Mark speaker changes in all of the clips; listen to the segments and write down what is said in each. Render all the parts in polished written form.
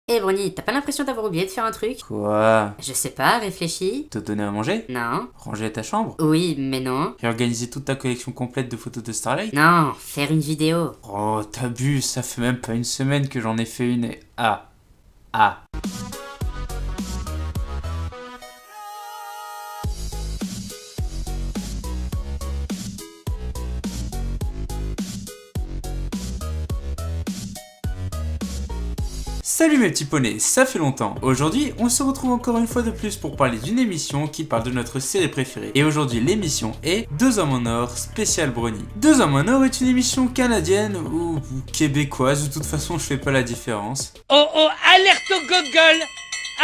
Speaker 1: Eh Brony, t'as pas l'impression d'avoir oublié de faire un truc?
Speaker 2: Quoi?
Speaker 1: Je sais pas, réfléchis.
Speaker 2: Te donner à manger?
Speaker 1: Non.
Speaker 2: Ranger ta chambre?
Speaker 1: Oui, mais non.
Speaker 2: Réorganiser toute ta collection complète de photos de Starlight?
Speaker 1: Non, faire une vidéo.
Speaker 2: Oh, t'abuses, ça fait même pas une semaine que j'en ai fait une et... Ah. Ah. Salut mes petits poneys, ça fait longtemps. Aujourd'hui, on se retrouve encore une fois de plus pour parler d'une émission qui parle de notre série préférée. Et aujourd'hui, l'émission est 2 hommes en or, spécial Brony. 2 hommes en or est une émission canadienne ou québécoise, de toute façon je fais pas la différence.
Speaker 3: Oh oh, alerte au gogol!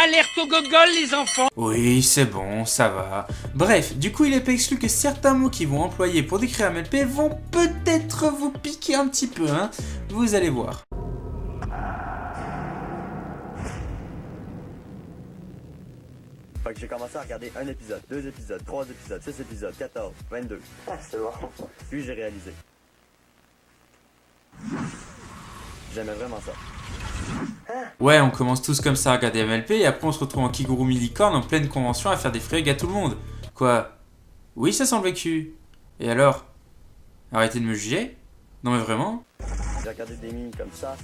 Speaker 3: Alerte au gogol les enfants!
Speaker 2: Oui, c'est bon, ça va. Bref, du coup il est pas exclu que certains mots qu'ils vont employer pour décrire MLP vont peut-être vous piquer un petit peu, hein. Vous allez voir.
Speaker 4: Fait que j'ai commencé à regarder un épisode, 2 épisodes, 3 épisodes, 6 épisodes, 14, 22. Ah, c'est bon. Puis j'ai réalisé. J'aimais vraiment ça.
Speaker 2: Ouais, on commence tous comme ça à regarder MLP et après on se retrouve en Kigurumi licorne en pleine convention à faire des frigs à tout le monde. Quoi? Oui, ça sent le vécu. Et alors? Arrêtez de me juger? Non mais vraiment?
Speaker 4: J'ai regardé des mimes comme ça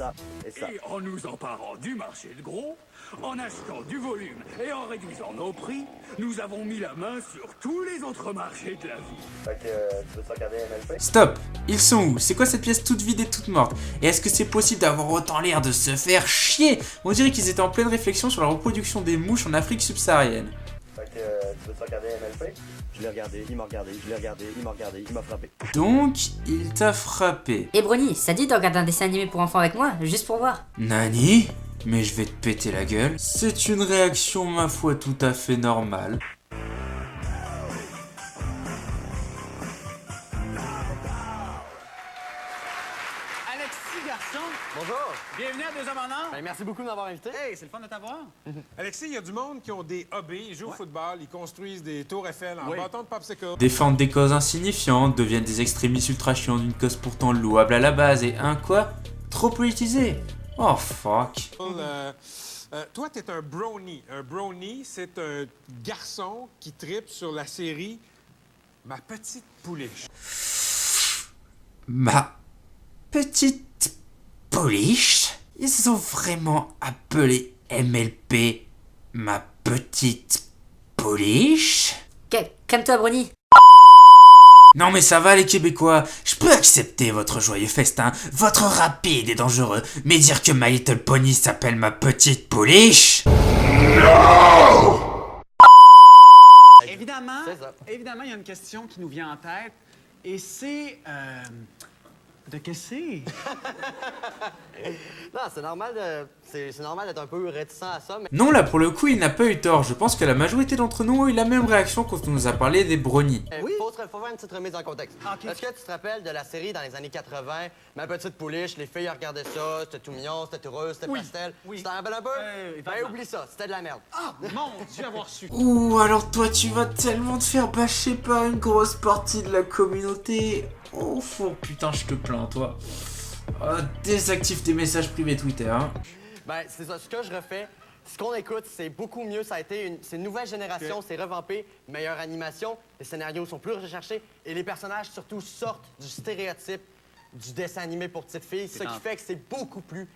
Speaker 4: et ça.
Speaker 5: Et en nous emparant du marché de gros, en achetant du volume et en réduisant nos prix, nous avons mis la main sur tous les autres marchés de la vie.
Speaker 4: Fait que tu veux ça regarder MLP?
Speaker 2: Stop! Ils sont où? C'est quoi cette pièce toute vide et toute morte? Et est-ce que c'est possible d'avoir autant l'air de se faire chier? On dirait qu'ils étaient en pleine réflexion sur la reproduction des mouches en Afrique subsaharienne.
Speaker 4: Fait que tu veux ça regarder MLP? Je l'ai regardé, il m'a regardé, je l'ai regardé, il m'a regardé, il m'a frappé.
Speaker 2: Donc, il t'a frappé.
Speaker 1: Eh Brony, ça dit de regarder un dessin animé pour enfants avec moi, juste pour voir.
Speaker 2: Nani? Mais je vais te péter la gueule. C'est une réaction, ma foi, tout à fait normale.
Speaker 6: Alexis Garçon,
Speaker 4: Bonjour!
Speaker 6: bienvenue à 2 hommes en or.
Speaker 4: Ben, merci beaucoup de m'avoir invité.
Speaker 6: Hey, c'est le fun de t'avoir.
Speaker 7: Alexis, il y a du monde qui ont des hobbies, ils jouent au football, ils construisent des tours Eiffel en
Speaker 6: Oui.
Speaker 7: bâton de popsicle.
Speaker 2: Défendent des causes insignifiantes, deviennent des extrémistes ultra chiants d'une cause pourtant louable à la base et un quoi? Trop politisé. Oh fuck.
Speaker 7: Toi, t'es un brownie. Un brownie, c'est un garçon qui tripe sur la série Ma petite pouliche.
Speaker 2: Ma petite pouliche? Ils ont vraiment appelé MLP ma petite pouliche?
Speaker 1: Calme-toi Brony.
Speaker 2: Non mais ça va les Québécois, je peux accepter votre joyeux festin, votre rapide et dangereux, mais dire que My Little Pony s'appelle ma petite pouliche?
Speaker 6: Évidemment,
Speaker 4: C'est ça.
Speaker 6: évidemment, il y a une question qui nous vient en tête, et c'est... de qu'est-ce que c'est?
Speaker 4: Non, c'est normal c'est normal d'être un peu réticent à ça, mais
Speaker 2: Non là pour le coup il n'a pas eu tort, je pense que la majorité d'entre nous ont eu la même réaction quand on nous a parlé des brownies.
Speaker 6: Oui.
Speaker 4: faut faire une petite remise en contexte.
Speaker 6: Ok.
Speaker 4: Est-ce que tu te rappelles de la série dans les années 80, Ma petite pouliche, les filles regardaient ça, c'était tout mignon, c'était tout rose, c'était
Speaker 6: Oui.
Speaker 4: pastel.
Speaker 6: Oui.
Speaker 4: Tu t'en rappelles un peu? Ben
Speaker 6: vaguement.
Speaker 4: oublie ça, c'était de la merde.
Speaker 6: Ah, mon Dieu, avoir su.
Speaker 2: Ouh alors toi tu vas tellement te faire bâcher par une grosse partie de la communauté. Oh putain je te plains toi. Désactive tes messages privés Twitter hein.
Speaker 4: Ben, c'est ça. Ce que je refais, ce qu'on écoute, c'est beaucoup mieux. C'est une nouvelle génération, c'est revampé, meilleure animation, les scénarios sont plus recherchés et les personnages, surtout, sortent du stéréotype du dessin animé pour petites filles, ce qui fait que c'est beaucoup plus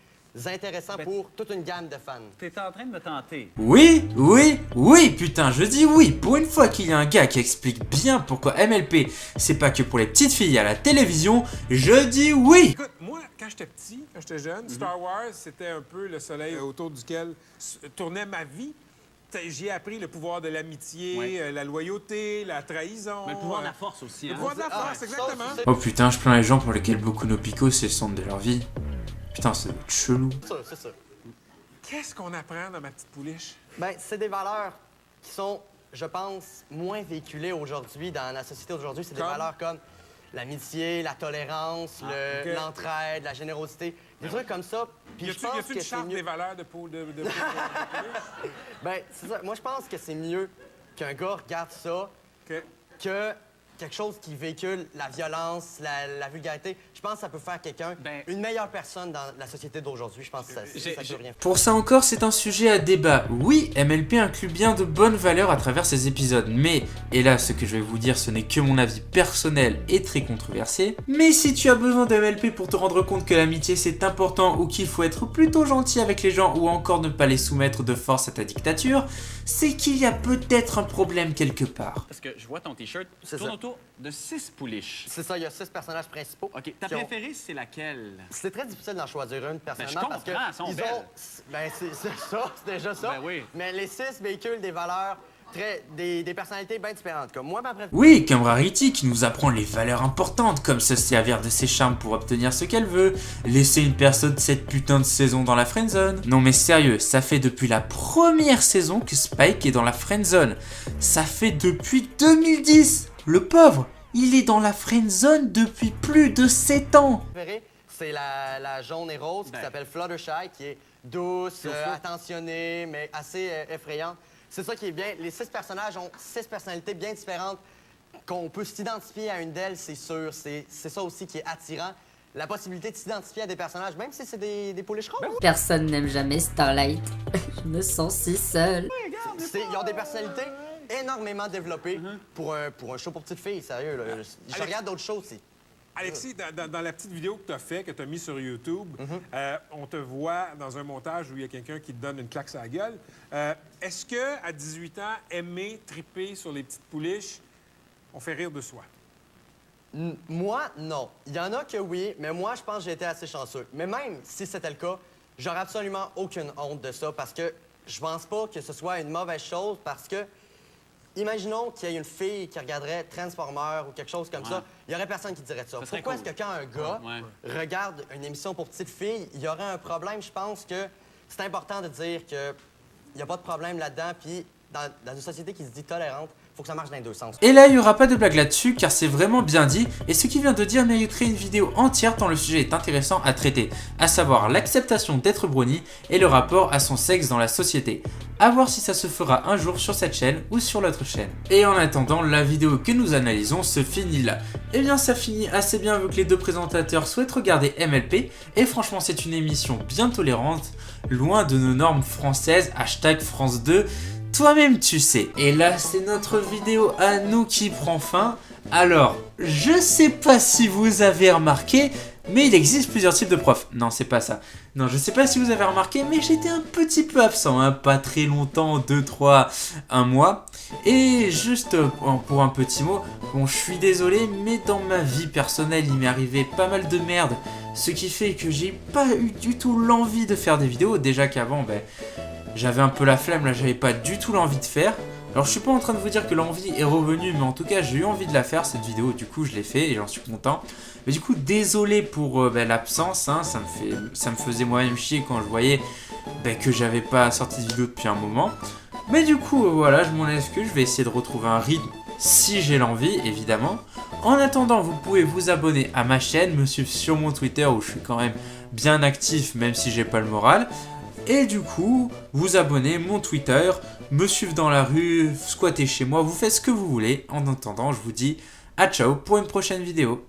Speaker 4: intéressant pour toute une gamme de fans.
Speaker 6: T'es en train de me tenter.
Speaker 2: Oui, putain, je dis oui. Pour une fois qu'il y a un gars qui explique bien pourquoi MLP, c'est pas que pour les petites filles à la télévision, je dis oui.
Speaker 7: Écoute, moi, quand j'étais petit, quand j'étais jeune, Star Wars, c'était un peu le soleil autour duquel tournait ma vie. J'y ai appris le pouvoir de l'amitié,
Speaker 6: Oui.
Speaker 7: la loyauté, la trahison.
Speaker 6: Mais le pouvoir de la force aussi,
Speaker 7: Le
Speaker 6: hein?
Speaker 7: pouvoir de la
Speaker 4: Ah,
Speaker 7: force,
Speaker 4: ça,
Speaker 7: exactement.
Speaker 4: c'est-
Speaker 2: Oh putain, je plains les gens pour lesquels beaucoup nos picots, c'est le centre de leur vie. Putain, c'est chelou.
Speaker 4: C'est ça.
Speaker 7: Qu'est-ce qu'on apprend dans Ma petite pouliche?
Speaker 4: Ben, c'est des valeurs qui sont, je pense, moins véhiculées aujourd'hui dans la société d'aujourd'hui. C'est des
Speaker 7: Comme?
Speaker 4: valeurs comme l'amitié, la tolérance,
Speaker 7: ok.
Speaker 4: l'entraide, la générosité, des trucs comme ça. Puis
Speaker 7: Y
Speaker 4: je
Speaker 7: a-tu
Speaker 4: pense
Speaker 7: une
Speaker 4: que c'est
Speaker 7: charte des
Speaker 4: mieux.
Speaker 7: valeurs de pouliche?
Speaker 4: Ben, c'est ça. Moi, je pense que c'est mieux qu'un gars regarde ça
Speaker 7: OK.
Speaker 4: que quelque chose qui véhicule la violence, la vulgarité. Je pense que ça peut faire quelqu'un
Speaker 6: Ben-
Speaker 4: une meilleure personne dans la société d'aujourd'hui. Je pense que ça peut rien faire.
Speaker 2: Pour ça encore, c'est un sujet à débat. Oui, MLP inclut bien de bonnes valeurs à travers ses épisodes, mais, et là ce que je vais vous dire ce n'est que mon avis personnel et très controversé, mais si tu as besoin de MLP pour te rendre compte que l'amitié c'est important ou qu'il faut être plutôt gentil avec les gens ou encore ne pas les soumettre de force à ta dictature, c'est qu'il y a peut-être un problème quelque part.
Speaker 6: Parce que je vois ton T-shirt
Speaker 4: C'est
Speaker 6: tourne
Speaker 4: ça.
Speaker 6: autour de 6 pouliches.
Speaker 4: C'est ça, il y a 6 personnages principaux.
Speaker 6: OK, ta
Speaker 4: qui ont-
Speaker 6: préférée, c'est laquelle?
Speaker 4: C'est très difficile d'en choisir une, personnellement,
Speaker 6: Ben, je
Speaker 4: parce que
Speaker 6: comprends, elles sont
Speaker 4: ils
Speaker 6: belles.
Speaker 4: ont... Ben, c'est ça, c'est déjà ça.
Speaker 6: Ben oui.
Speaker 4: Mais les 6 véhiculent des valeurs, des personnalités bien différentes. Comme moi, ma préférée...
Speaker 2: Oui, comme Rarity qui nous apprend les valeurs importantes comme se servir de ses charmes pour obtenir ce qu'elle veut, laisser une personne cette putain de saison dans la friendzone. Non mais sérieux, ça fait depuis la première saison que Spike est dans la friendzone. Ça fait depuis 2010. Le pauvre, il est dans la friendzone depuis plus de 7 ans.
Speaker 4: C'est la jaune et rose
Speaker 6: Ben.
Speaker 4: qui s'appelle Fluttershy, qui est douce, attentionnée, mais assez effrayante. C'est ça qui est bien. Les 6 personnages ont 6 personnalités bien différentes. Qu'on peut s'identifier à une d'elles, c'est sûr. C'est ça aussi qui est attirant. La possibilité de s'identifier à des personnages, même si c'est des pouliches roses.
Speaker 1: Personne n'aime jamais Starlight. Je me sens si seule.
Speaker 4: Ils ont des personnalités énormément développées pour un show pour petites filles, sérieux. Là. Je regarde d'autres shows aussi.
Speaker 7: Alexis, dans la petite vidéo que tu as fait, que tu as mis sur YouTube, on te voit dans un montage où il y a quelqu'un qui te donne une claque sur la gueule. Est-ce que à 18 ans, aimer, triper sur les petites pouliches, on fait rire de soi?
Speaker 4: Moi, non. Il y en a que oui, mais moi, je pense que j'ai été assez chanceux. Mais même si c'était le cas, j'aurais absolument aucune honte de ça parce que je pense pas que ce soit une mauvaise chose parce que, imaginons qu'il y ait une fille qui regarderait Transformers ou quelque chose comme ça, il y aurait personne qui dirait ça.
Speaker 6: Ça serait
Speaker 4: Pourquoi
Speaker 6: cool.
Speaker 4: est-ce que quand un gars regarde une émission pour petites filles, il y aurait un problème? Je pense que c'est important de dire qu'il n'y a pas de problème là-dedans, puis dans une société qui se dit tolérante, faut que ça marche dans les deux sens.
Speaker 2: Et là, il n'y aura pas de blague là-dessus car c'est vraiment bien dit et ce qu'il vient de dire mériterait une vidéo entière tant le sujet est intéressant à traiter, à savoir l'acceptation d'être brownie et le rapport à son sexe dans la société. A voir si ça se fera un jour sur cette chaîne ou sur l'autre chaîne. Et en attendant, la vidéo que nous analysons se finit là. Et bien ça finit assez bien vu que les deux présentateurs souhaitent regarder MLP et franchement c'est une émission bien tolérante, loin de nos normes françaises, #France 2. Toi-même tu sais. Et là c'est notre vidéo à nous qui prend fin. Alors, je sais pas si vous avez remarqué, mais il existe plusieurs types de profs. Non, c'est pas ça. Non, je sais pas si vous avez remarqué, mais j'étais un petit peu absent, hein, pas très longtemps, 2, 3, 1 mois. Et juste pour un petit mot, bon, je suis désolé, mais dans ma vie personnelle, il m'est arrivé pas mal de merde. Ce qui fait que j'ai pas eu du tout l'envie de faire des vidéos. Déjà qu'avant, j'avais un peu la flemme, là j'avais pas du tout l'envie de faire. Alors je suis pas en train de vous dire que l'envie est revenue, mais en tout cas j'ai eu envie de la faire cette vidéo, du coup je l'ai fait et j'en suis content. Mais du coup désolé pour l'absence, hein, ça me faisait moi-même chier quand je voyais que j'avais pas sorti de vidéo depuis un moment. Mais du coup voilà, je m'en excuse, je vais essayer de retrouver un rythme si j'ai l'envie évidemment. En attendant, vous pouvez vous abonner à ma chaîne, me suivre sur mon Twitter où je suis quand même bien actif même si j'ai pas le moral. Et du coup, vous abonnez mon Twitter, me suivre dans la rue, squatter chez moi, vous faites ce que vous voulez. En attendant, je vous dis à ciao pour une prochaine vidéo.